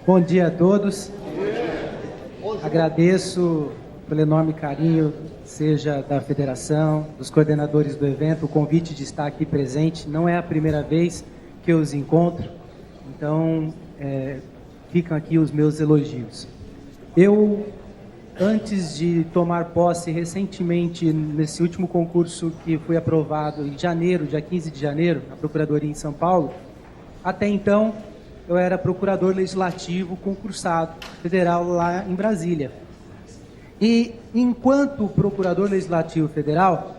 Bom dia a todos. Agradeço pelo enorme carinho, seja da federação, dos coordenadores do evento, o convite de estar aqui presente. Não é a primeira vez que eu os encontro, então ficam aqui os meus elogios. Eu, antes de tomar posse recentemente, nesse último concurso que foi aprovado em janeiro, dia 15 de janeiro, na Procuradoria em São Paulo, até então eu era procurador legislativo concursado federal lá em Brasília. E, enquanto procurador legislativo federal,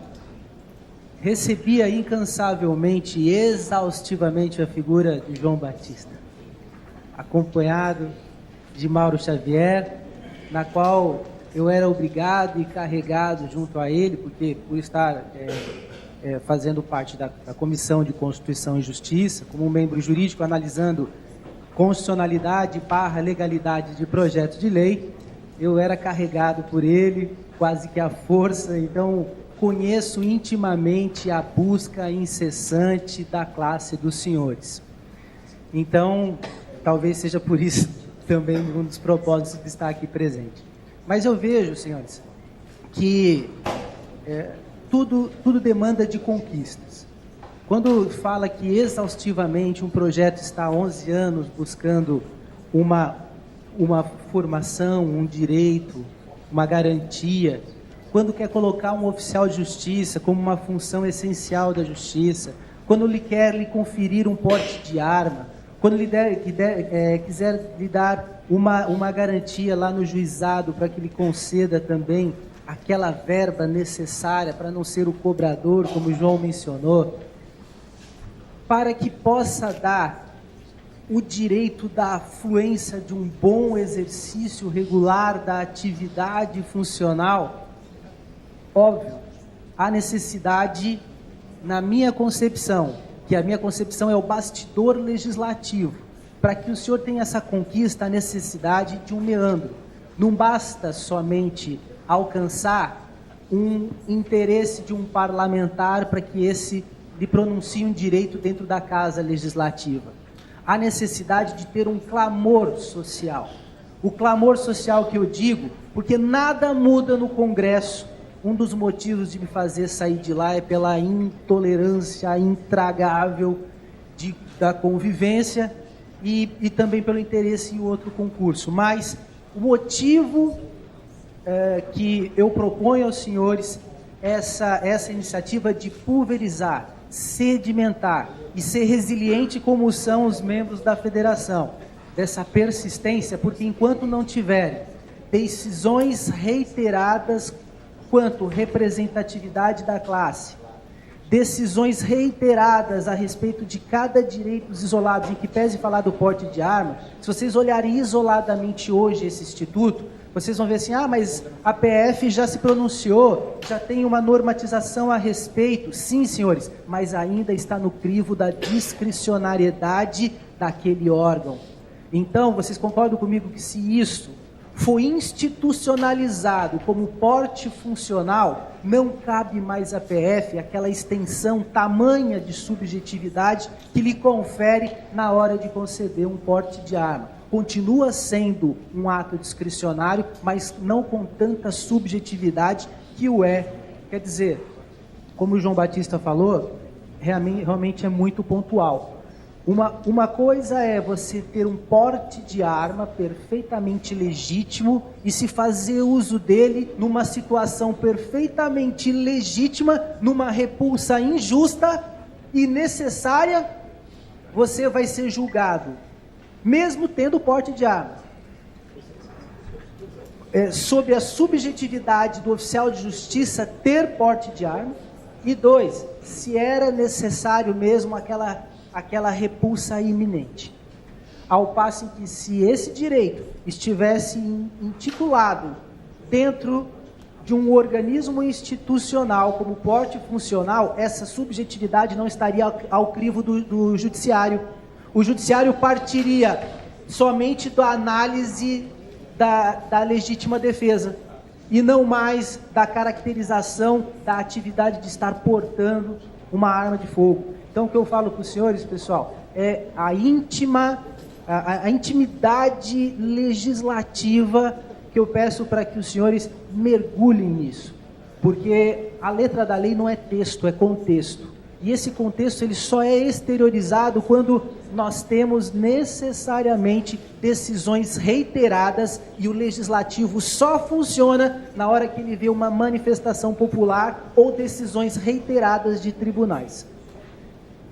recebia incansavelmente e exaustivamente a figura de João Batista, acompanhado de Mauro Xavier, na qual eu era obrigado e carregado junto a ele, porque por estar fazendo parte da Comissão de Constituição e Justiça, como membro jurídico, analisando constitucionalidade / legalidade de projetos de lei, eu era carregado por ele, quase que à força. Então conheço intimamente a busca incessante da classe dos senhores. Então, talvez seja por isso também um dos propósitos de estar aqui presente. Mas eu vejo, senhores, que tudo demanda de conquistas. Quando fala que exaustivamente um projeto está há 11 anos buscando uma formação, um direito, uma garantia, quando quer colocar um oficial de justiça como uma função essencial da justiça, quando quer lhe conferir um porte de arma, quando quiser lhe dar uma garantia lá no juizado para que lhe conceda também aquela verba necessária para não ser o cobrador, como o João mencionou, para que possa dar o direito da fluência de um bom exercício regular da atividade funcional, óbvio, há necessidade, na minha concepção, que a minha concepção é o bastidor legislativo, para que o senhor tenha essa conquista, a necessidade de um meandro. Não basta somente alcançar um interesse de um parlamentar para que esse lhe pronuncie um direito dentro da casa legislativa. Há necessidade de ter um clamor social. O clamor social que eu digo, porque nada muda no Congresso. Um dos motivos de me fazer sair de lá é pela intolerância intragável da convivência e também pelo interesse em outro concurso. Mas o motivo que eu proponho aos senhores essa iniciativa de pulverizar, sedimentar e ser resiliente como são os membros da federação, dessa persistência, porque enquanto não tiverem decisões reiteradas quanto representatividade da classe, decisões reiteradas a respeito de cada direito isolado, em que pese falar do porte de arma, se vocês olharem isoladamente hoje esse instituto, vocês vão ver assim, mas a PF já se pronunciou, já tem uma normatização a respeito. Sim, senhores, mas ainda está no crivo da discricionariedade daquele órgão. Então, vocês concordam comigo que se isso for institucionalizado como porte funcional, não cabe mais à PF aquela extensão tamanha de subjetividade que lhe confere na hora de conceder um porte de arma. Continua sendo um ato discricionário, mas não com tanta subjetividade que o é. Quer dizer, como o João Batista falou, realmente é muito pontual. Uma coisa é você ter um porte de arma perfeitamente legítimo e se fazer uso dele numa situação perfeitamente legítima, numa repulsa injusta e necessária, você vai ser julgado, mesmo tendo porte de arma, sob a subjetividade do oficial de justiça ter porte de arma. E 2, se era necessário mesmo aquela repulsa iminente. Ao passo em que, se esse direito estivesse intitulado dentro de um organismo institucional como porte funcional, essa subjetividade não estaria ao crivo do judiciário. O judiciário partiria somente da análise da legítima defesa e não mais da caracterização da atividade de estar portando uma arma de fogo. Então, o que eu falo para os senhores, pessoal, é a íntima a intimidade legislativa que eu peço para que os senhores mergulhem nisso. Porque a letra da lei não é texto, é contexto. E esse contexto ele só é exteriorizado quando nós temos necessariamente decisões reiteradas e o legislativo só funciona na hora que ele vê uma manifestação popular ou decisões reiteradas de tribunais.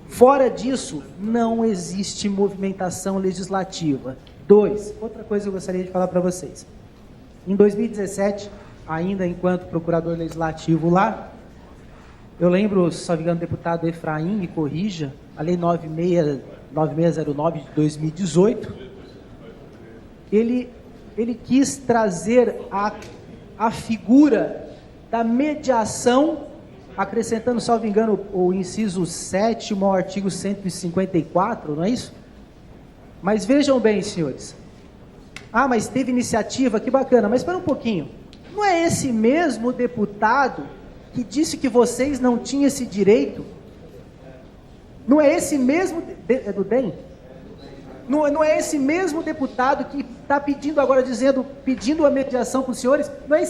Fora disso, não existe movimentação legislativa. 2, outra coisa que eu gostaria de falar para vocês. Em 2017, ainda enquanto procurador legislativo lá, eu lembro, se não me engano, o deputado Efraim, me corrija, a lei 9609 de 2018, ele quis trazer a figura da mediação, acrescentando, se não me engano, o inciso 7º ao artigo 154, não é isso? Mas vejam bem, senhores. Ah, mas teve iniciativa, que bacana, mas espera um pouquinho. Não é esse mesmo deputado que disse que vocês não tinham esse direito? Não é esse mesmo... É do DEM? Não é esse mesmo deputado que está pedindo agora, pedindo a mediação para os senhores? Não é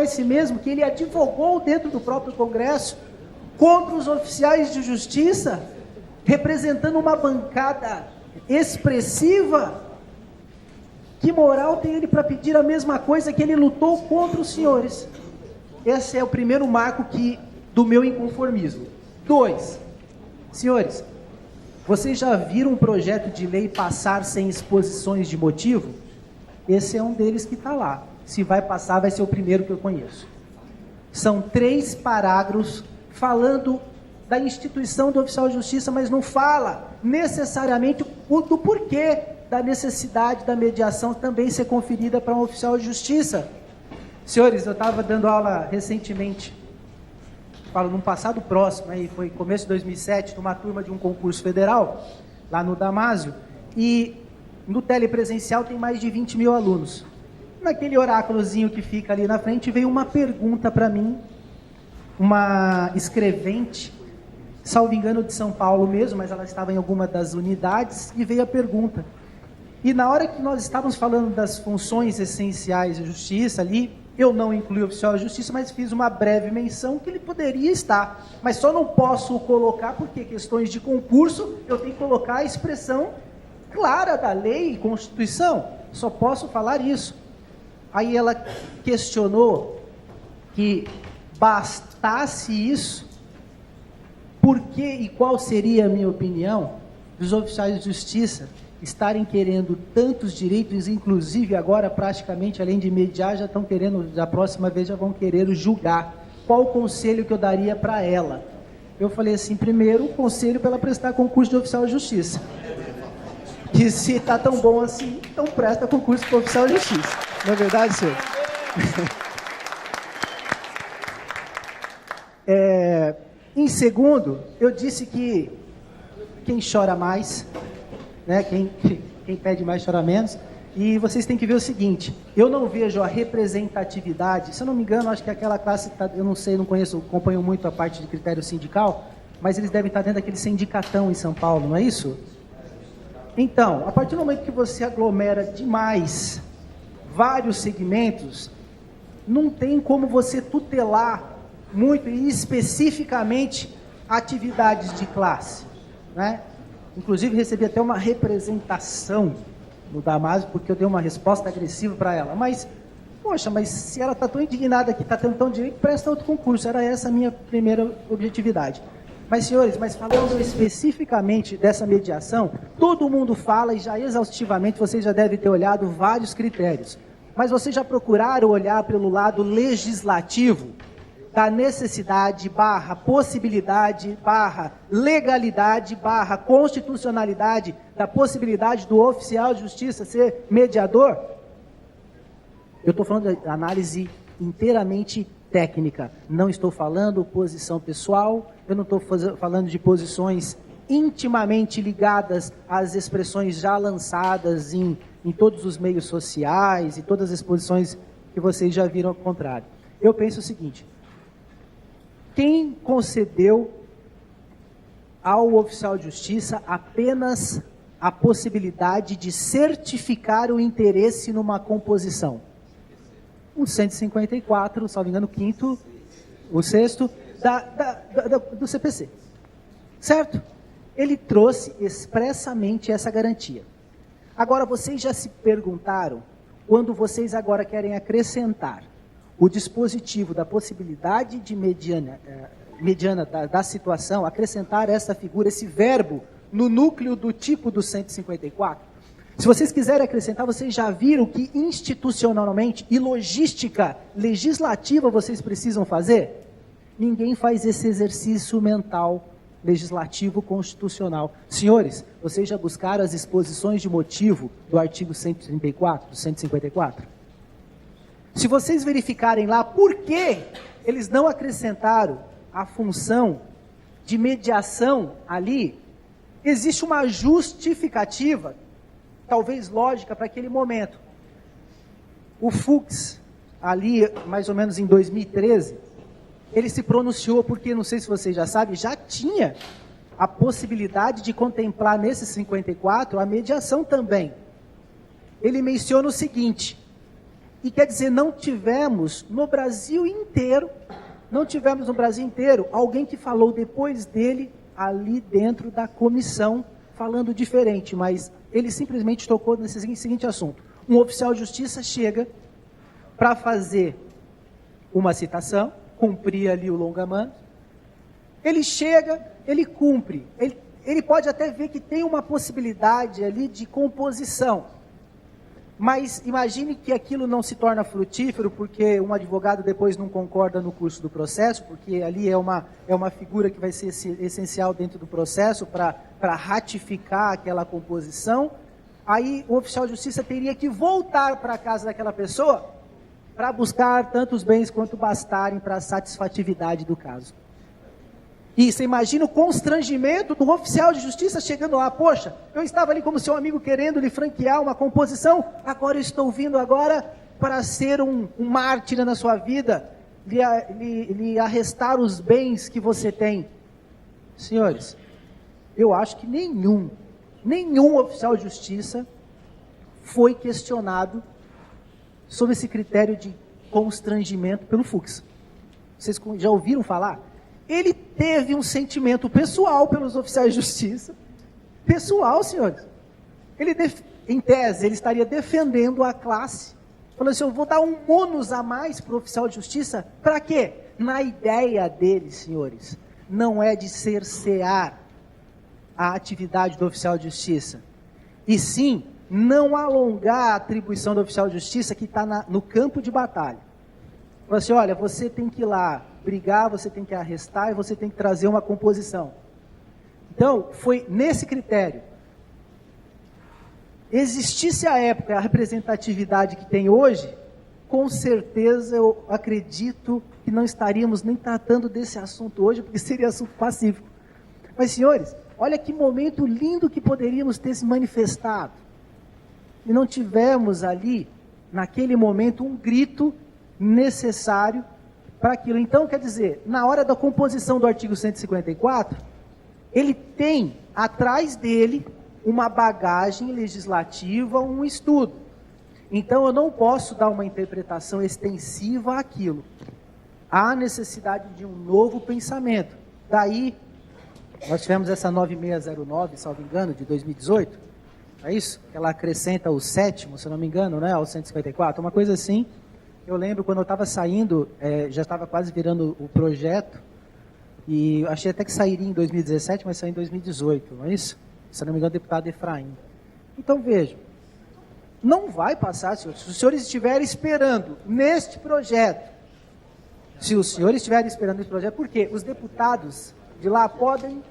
esse mesmo que ele advogou dentro do próprio Congresso contra os oficiais de justiça, representando uma bancada expressiva? Que moral tem ele para pedir a mesma coisa que ele lutou contra os senhores? Esse é o primeiro marco do meu inconformismo. 2, senhores, vocês já viram um projeto de lei passar sem exposições de motivo? Esse é um deles que está lá. Se vai passar, vai ser o primeiro que eu conheço. São 3 parágrafos falando da instituição do oficial de justiça, mas não fala necessariamente do porquê da necessidade da mediação também ser conferida para um oficial de justiça. Senhores, eu estava dando aula recentemente, falo num passado próximo, aí foi começo de 2007, numa turma de um concurso federal, lá no Damásio, e no telepresencial tem mais de 20 mil alunos. Naquele oráculozinho que fica ali na frente, veio uma pergunta para mim, uma escrevente, salvo engano de São Paulo mesmo, mas ela estava em alguma das unidades, e veio a pergunta. E na hora que nós estávamos falando das funções essenciais da justiça ali, eu não incluí o oficial de justiça, mas fiz uma breve menção que ele poderia estar. Mas só não posso colocar, porque questões de concurso, eu tenho que colocar a expressão clara da lei e Constituição. Só posso falar isso. Aí ela questionou que bastasse isso, por que e qual seria a minha opinião dos oficiais de justiça estarem querendo tantos direitos, inclusive agora praticamente, além de mediar, já estão querendo, da próxima vez já vão querer julgar. Qual o conselho que eu daria para ela? Eu falei assim, primeiro, o conselho para ela prestar concurso de oficial de justiça. Que se está tão bom assim, então presta concurso para oficial de justiça. Não é verdade, senhor? Em segundo, eu disse que quem chora mais... né? Quem pede mais chora menos. E vocês têm que ver o seguinte, eu não vejo a representatividade, se eu não me engano, acho que aquela classe, eu não sei, não conheço, acompanho muito a parte de critério sindical, mas eles devem estar dentro daquele sindicatão em São Paulo, não é isso? Então, a partir do momento que você aglomera demais vários segmentos, não tem como você tutelar muito e especificamente atividades de classe, né? Inclusive, recebi até uma representação no Damásio, porque eu dei uma resposta agressiva para ela. Mas, poxa, mas se ela está tão indignada que está tendo tão direito, presta outro concurso. Era essa a minha primeira objetividade. Mas, senhores, falando especificamente dessa mediação, todo mundo fala, e já exaustivamente, vocês já devem ter olhado vários critérios. Mas vocês já procuraram olhar pelo lado legislativo? Da necessidade, possibilidade, legalidade, constitucionalidade, da possibilidade do oficial de justiça ser mediador? Eu estou falando de análise inteiramente técnica, não estou falando posição pessoal, eu não estou falando de posições intimamente ligadas às expressões já lançadas em todos os meios sociais e todas as exposições que vocês já viram ao contrário. Eu penso o seguinte, quem concedeu ao oficial de justiça apenas a possibilidade de certificar o interesse numa composição? O 154, salvo engano, o quinto, o sexto, do CPC. Certo? Ele trouxe expressamente essa garantia. Agora, vocês já se perguntaram, quando vocês agora querem acrescentar o dispositivo da possibilidade de mediana da situação, acrescentar essa figura, esse verbo, no núcleo do tipo do 154? Se vocês quiserem acrescentar, vocês já viram que institucionalmente e logística legislativa vocês precisam fazer? Ninguém faz esse exercício mental legislativo constitucional. Senhores, vocês já buscaram as exposições de motivo do artigo 134, do 154? Se vocês verificarem lá por que eles não acrescentaram a função de mediação ali, existe uma justificativa, talvez lógica, para aquele momento. O Fux, ali mais ou menos em 2013, ele se pronunciou porque, não sei se vocês já sabem, já tinha a possibilidade de contemplar nesse 54 a mediação também. Ele menciona o seguinte, e quer dizer, não tivemos no Brasil inteiro alguém que falou depois dele ali dentro da comissão, falando diferente, mas ele simplesmente tocou nesse seguinte assunto. Um oficial de justiça chega para fazer uma citação, cumprir ali o longa-mandato, ele chega, ele cumpre, ele pode até ver que tem uma possibilidade ali de composição, mas imagine que aquilo não se torna frutífero porque um advogado depois não concorda no curso do processo, porque ali é uma figura que vai ser essencial dentro do processo para ratificar aquela composição. Aí o oficial de justiça teria que voltar para a casa daquela pessoa para buscar tantos bens quanto bastarem para a satisfatividade do caso. E você imagina o constrangimento do oficial de justiça chegando lá, poxa, eu estava ali como seu amigo querendo lhe franquear uma composição, agora eu estou vindo agora para ser um mártir na sua vida, lhe arrestar os bens que você tem. Senhores, eu acho que nenhum oficial de justiça foi questionado sobre esse critério de constrangimento pelo Fux. Vocês já ouviram falar? Ele teve um sentimento pessoal pelos oficiais de justiça. Pessoal, senhores. Em tese, ele estaria defendendo a classe. Falando assim, eu vou dar um ônus a mais para o oficial de justiça. Para quê? Na ideia dele, senhores, não é de cercear a atividade do oficial de justiça. E sim, não alongar a atribuição do oficial de justiça que está no campo de batalha. Fala assim, olha, você tem que ir lá brigar, você tem que arrestar e você tem que trazer uma composição. Então, foi nesse critério. Existisse à época a representatividade que tem hoje, com certeza eu acredito que não estaríamos nem tratando desse assunto hoje, porque seria assunto pacífico. Mas, senhores, olha que momento lindo que poderíamos ter se manifestado. E não tivemos ali, naquele momento, um grito necessário para aquilo. Então, quer dizer, na hora da composição do artigo 154, ele tem atrás dele uma bagagem legislativa, um estudo. Então, eu não posso dar uma interpretação extensiva àquilo. Há necessidade de um novo pensamento. Daí, nós tivemos essa 9609, salvo engano, de 2018, é isso? Ela acrescenta o 7º, se não me engano, né, ao 154, uma coisa assim. Eu lembro quando eu estava saindo, já estava quase virando o projeto, e achei até que sairia em 2017, mas saiu em 2018, não é isso? Se não me engano, o deputado Efraim. Então vejam, não vai passar, senhores, se os senhores estiverem esperando neste projeto, por quê? Os deputados de lá podem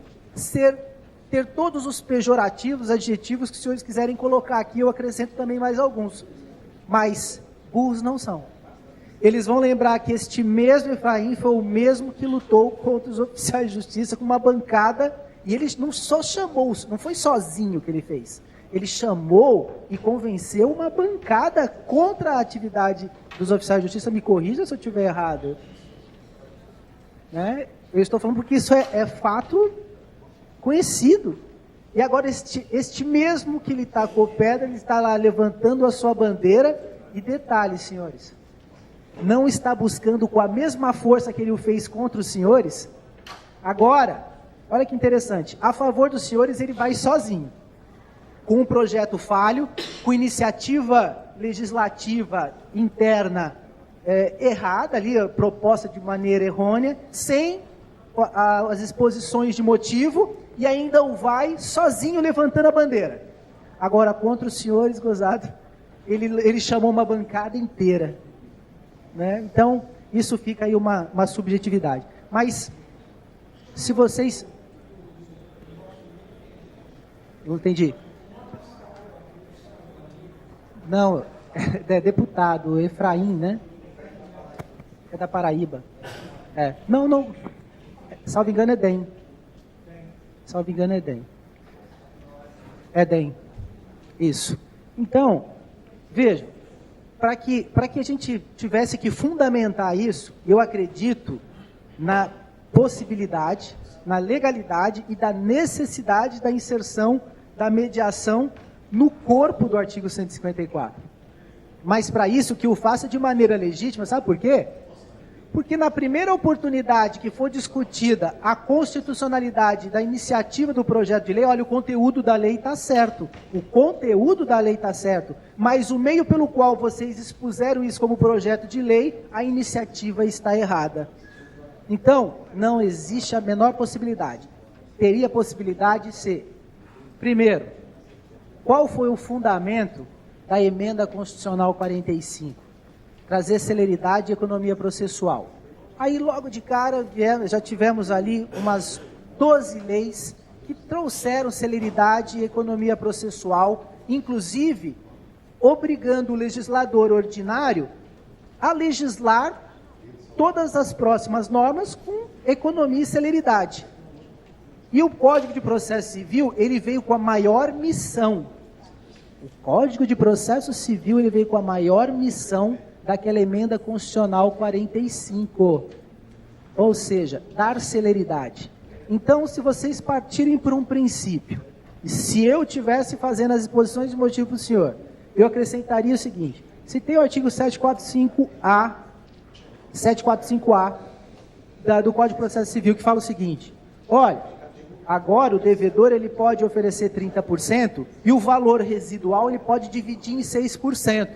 ter todos os pejorativos, adjetivos que os senhores quiserem colocar aqui, eu acrescento também mais alguns, mas burros não são. Eles vão lembrar que este mesmo Efraim foi o mesmo que lutou contra os oficiais de justiça com uma bancada, e ele não só chamou, não foi sozinho que ele fez, ele chamou e convenceu uma bancada contra a atividade dos oficiais de justiça. Me corrija se eu estiver errado, né? Eu estou falando porque isso é fato conhecido. E agora este mesmo que lhe tacou pedra, ele está lá levantando a sua bandeira. E detalhe, senhores, não está buscando com a mesma força que ele o fez contra os senhores. Agora, olha que interessante, a favor dos senhores ele vai sozinho, com um projeto falho, com iniciativa legislativa interna errada, ali, proposta de maneira errônea, sem as exposições de motivo, e ainda o vai sozinho levantando a bandeira. Agora, contra os senhores, gozado, ele chamou uma bancada inteira, né? Então, isso fica aí uma subjetividade. Mas, se vocês... Não entendi. Não, é deputado, Efraim, né? É da Paraíba. Não, salvo engano é DEM. Salvo engano é DEM. É DEM. Isso. Então, veja, para que a gente tivesse que fundamentar isso, eu acredito na possibilidade, na legalidade e da necessidade da inserção da mediação no corpo do artigo 154. Mas para isso que o faça de maneira legítima, sabe por quê? Porque na primeira oportunidade que for discutida a constitucionalidade da iniciativa do projeto de lei, olha, o conteúdo da lei está certo. O conteúdo da lei está certo. Mas o meio pelo qual vocês expuseram isso como projeto de lei, a iniciativa está errada. Então, não existe a menor possibilidade. Teria a possibilidade de ser, primeiro, qual foi o fundamento da emenda constitucional 45? Trazer celeridade e economia processual. Aí logo de cara já tivemos ali umas 12 leis que trouxeram celeridade e economia processual, inclusive obrigando o legislador ordinário a legislar todas as próximas normas com economia e celeridade. E o Código de Processo Civil, ele veio com a maior missão. O Código de Processo Civil, ele veio com a maior missão daquela emenda constitucional 45, ou seja, dar celeridade. Então, se vocês partirem por um princípio, e se eu estivesse fazendo as exposições de motivo para o senhor, eu acrescentaria o seguinte: se tem o artigo 745A do Código de Processo Civil, que fala o seguinte: olha, agora o devedor ele pode oferecer 30% e o valor residual ele pode dividir em 6%.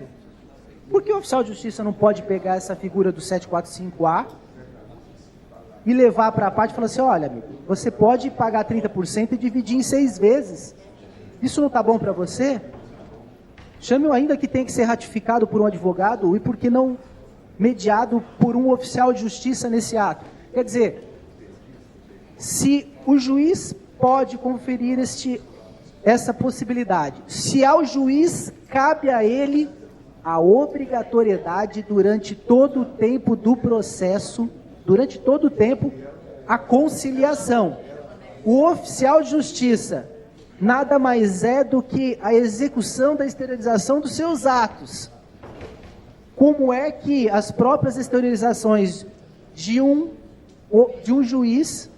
Por que o oficial de justiça não pode pegar essa figura do 745A e levar para a parte e falar assim: olha, amigo, você pode pagar 30% e dividir em 6 vezes. Isso não está bom para você? Chame-o ainda que tem que ser ratificado por um advogado e por que não mediado por um oficial de justiça nesse ato. Quer dizer, se o juiz pode conferir essa possibilidade, se ao juiz cabe a ele a obrigatoriedade durante todo o tempo do processo, durante todo o tempo, a conciliação. O oficial de justiça nada mais é do que a execução da exteriorização dos seus atos. Como é que as próprias exteriorizações de um juiz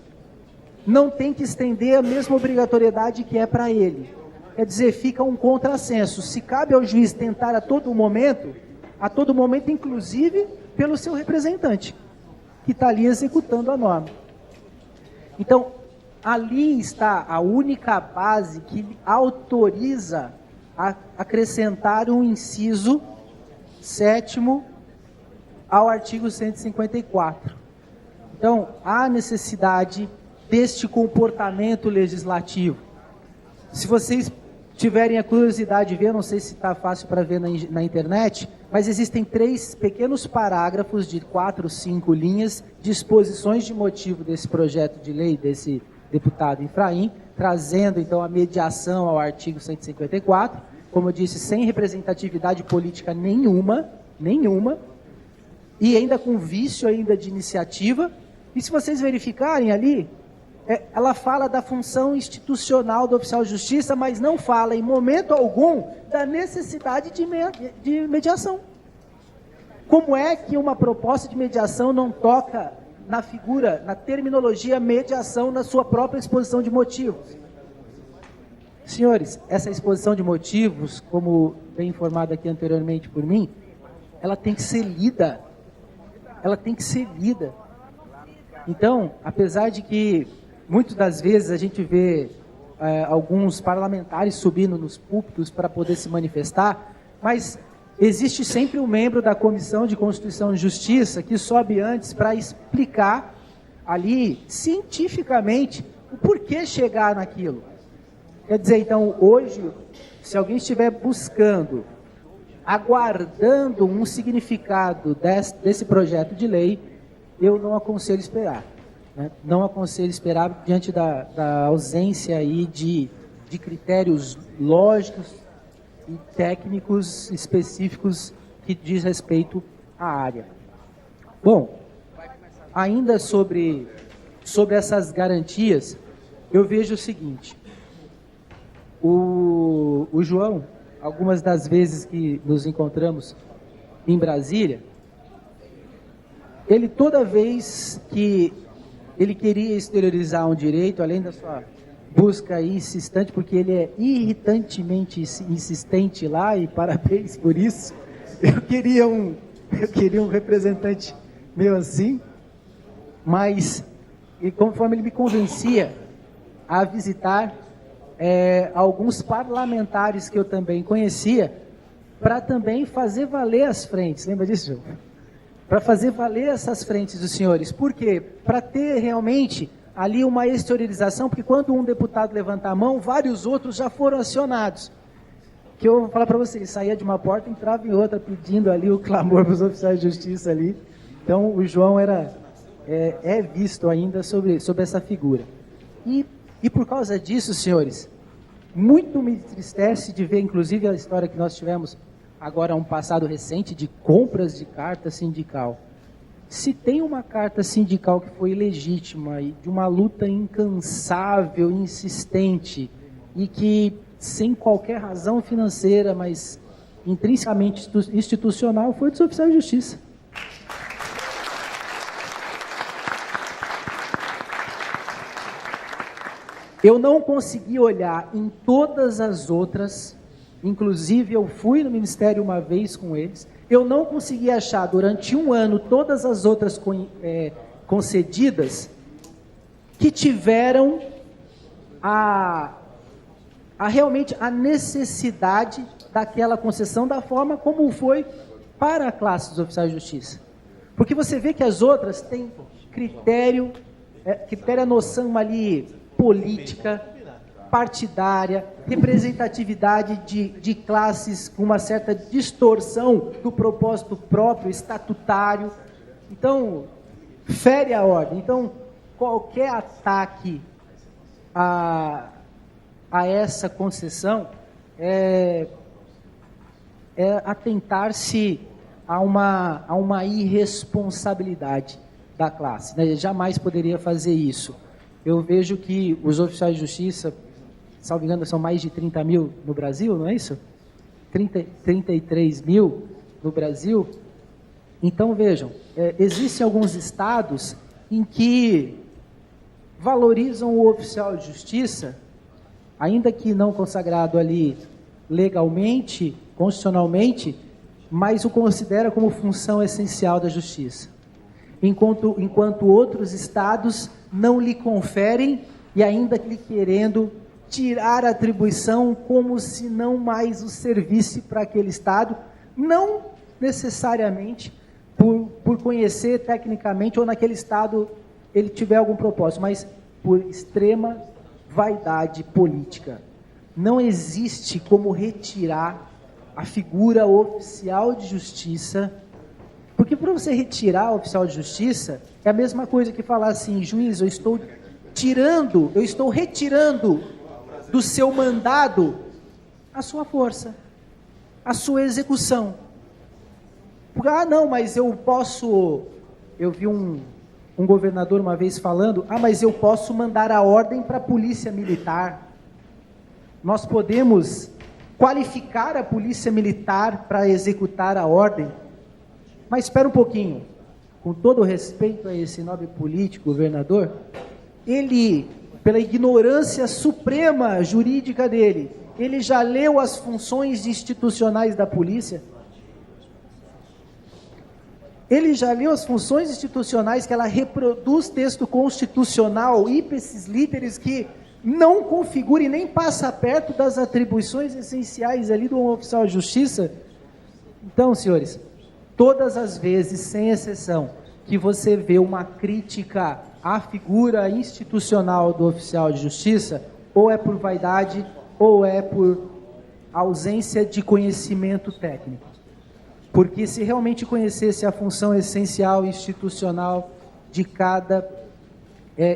não tem que estender a mesma obrigatoriedade que é para ele? Quer dizer, fica um contrassenso. Se cabe ao juiz tentar a todo momento, inclusive pelo seu representante, que está ali executando a norma. Então, ali está a única base que autoriza a acrescentar um inciso 7º ao artigo 154. Então, há necessidade deste comportamento legislativo. Se vocês tiverem a curiosidade de ver, não sei se está fácil para ver na internet, mas existem 3 pequenos parágrafos de 4, 5 linhas de exposições de motivo desse projeto de lei, desse deputado Efraim, trazendo então a mediação ao artigo 154, como eu disse, sem representatividade política nenhuma, e ainda com vício ainda de iniciativa. E se vocês verificarem ali, ela fala da função institucional do oficial de justiça, mas não fala em momento algum da necessidade de mediação. Como é que uma proposta de mediação não toca na figura, na terminologia mediação, na sua própria exposição de motivos? Senhores, essa exposição de motivos, como bem informado aqui anteriormente por mim, ela tem que ser lida. Ela tem que ser lida. Então, apesar de que muitas das vezes a gente vê alguns parlamentares subindo nos púlpitos para poder se manifestar, mas existe sempre um membro da Comissão de Constituição e Justiça que sobe antes para explicar ali, cientificamente, o porquê chegar naquilo. Quer dizer, então, hoje, se alguém estiver buscando, aguardando um significado desse projeto de lei, eu não aconselho esperar. Né? Não aconselho esperar diante da ausência aí de critérios lógicos e técnicos específicos que diz respeito à área. Bom, ainda sobre essas garantias, eu vejo o seguinte: o João, algumas das vezes que nos encontramos em Brasília, ele toda vez que ele queria exteriorizar um direito, além da sua busca insistente, porque ele é irritantemente insistente lá, e parabéns por isso, eu queria um representante meu assim, mas e conforme ele me convencia a visitar alguns parlamentares que eu também conhecia, para também fazer valer as frentes. Lembra disso, João? Para fazer valer essas frentes dos senhores. Por quê? Para ter realmente ali uma exteriorização, porque quando um deputado levanta a mão, vários outros já foram acionados. Que eu vou falar para vocês, saía de uma porta, entrava em outra, pedindo ali o clamor para os oficiais de justiça ali. Então, o João é visto ainda sobre essa figura. E por causa disso, senhores, muito me entristece de ver, inclusive, a história que nós tivemos agora, um passado recente, de compras de carta sindical. Se tem uma carta sindical que foi legítima e de uma luta incansável, insistente, e que, sem qualquer razão financeira, mas intrinsecamente institucional, foi dos oficiais de justiça. Eu não consegui olhar em todas as outras, inclusive eu fui no Ministério uma vez com eles, eu não consegui achar durante um ano todas as outras concedidas que tiveram realmente a necessidade daquela concessão da forma como foi para a classe dos oficiais de justiça. Porque você vê que as outras têm critério, a noção ali política, partidária, representatividade de classes com uma certa distorção do propósito próprio, estatutário. Então, fere a ordem. Então, qualquer ataque a essa concessão é atentar-se a uma irresponsabilidade da classe. Né? Jamais poderia fazer isso. Eu vejo que os oficiais de justiça, salvo engano, são mais de 30 mil no Brasil, não é isso? 33 mil no Brasil. Então, vejam, existem alguns estados em que valorizam o oficial de justiça, ainda que não consagrado ali legalmente, constitucionalmente, mas o considera como função essencial da justiça. Enquanto outros estados não lhe conferem e ainda lhe querendo tirar a atribuição como se não mais o servisse para aquele estado, não necessariamente por conhecer tecnicamente ou naquele estado ele tiver algum propósito, mas por extrema vaidade política. Não existe como retirar a figura oficial de justiça, porque para você retirar o oficial de justiça é a mesma coisa que falar assim: juiz, eu estou retirando do seu mandado a sua força, a sua execução. Não, mas eu posso... Eu vi um governador uma vez falando: mas eu posso mandar a ordem para a polícia militar. Nós podemos qualificar a polícia militar para executar a ordem. Mas espera um pouquinho, com todo o respeito a esse nobre político, governador, ele pela ignorância suprema jurídica dele, ele já leu as funções institucionais da polícia? Ele já leu as funções institucionais que ela reproduz texto constitucional, ipsis literis, que não configura e nem passa perto das atribuições essenciais ali do oficial de justiça? Então, senhores, todas as vezes, sem exceção, que você vê uma crítica à figura institucional do oficial de justiça, ou é por vaidade, ou é por ausência de conhecimento técnico. Porque se realmente conhecesse a função essencial institucional de cada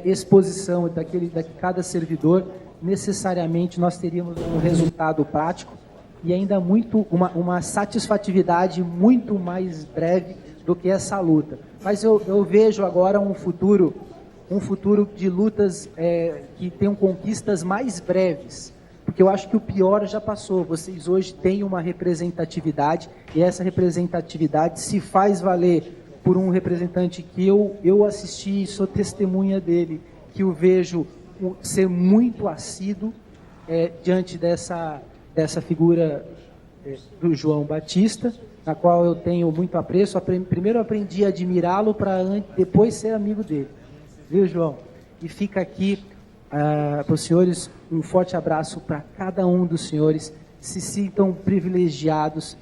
exposição, de cada servidor, necessariamente nós teríamos um resultado prático e ainda uma satisfatividade muito mais breve do que essa luta. Mas eu vejo agora um futuro de lutas que tenham conquistas mais breves, porque eu acho que o pior já passou. Vocês hoje têm uma representatividade, e essa representatividade se faz valer por um representante que eu assisti e sou testemunha dele, que o vejo ser muito assíduo diante dessa figura do João Batista, na qual eu tenho muito apreço. Primeiro eu aprendi a admirá-lo para depois ser amigo dele. Viu, João? E fica aqui para os senhores um forte abraço para cada um dos senhores. Se sintam privilegiados,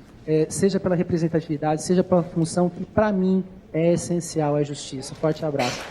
seja pela representatividade, seja pela função que para mim é essencial, é justiça. Forte abraço.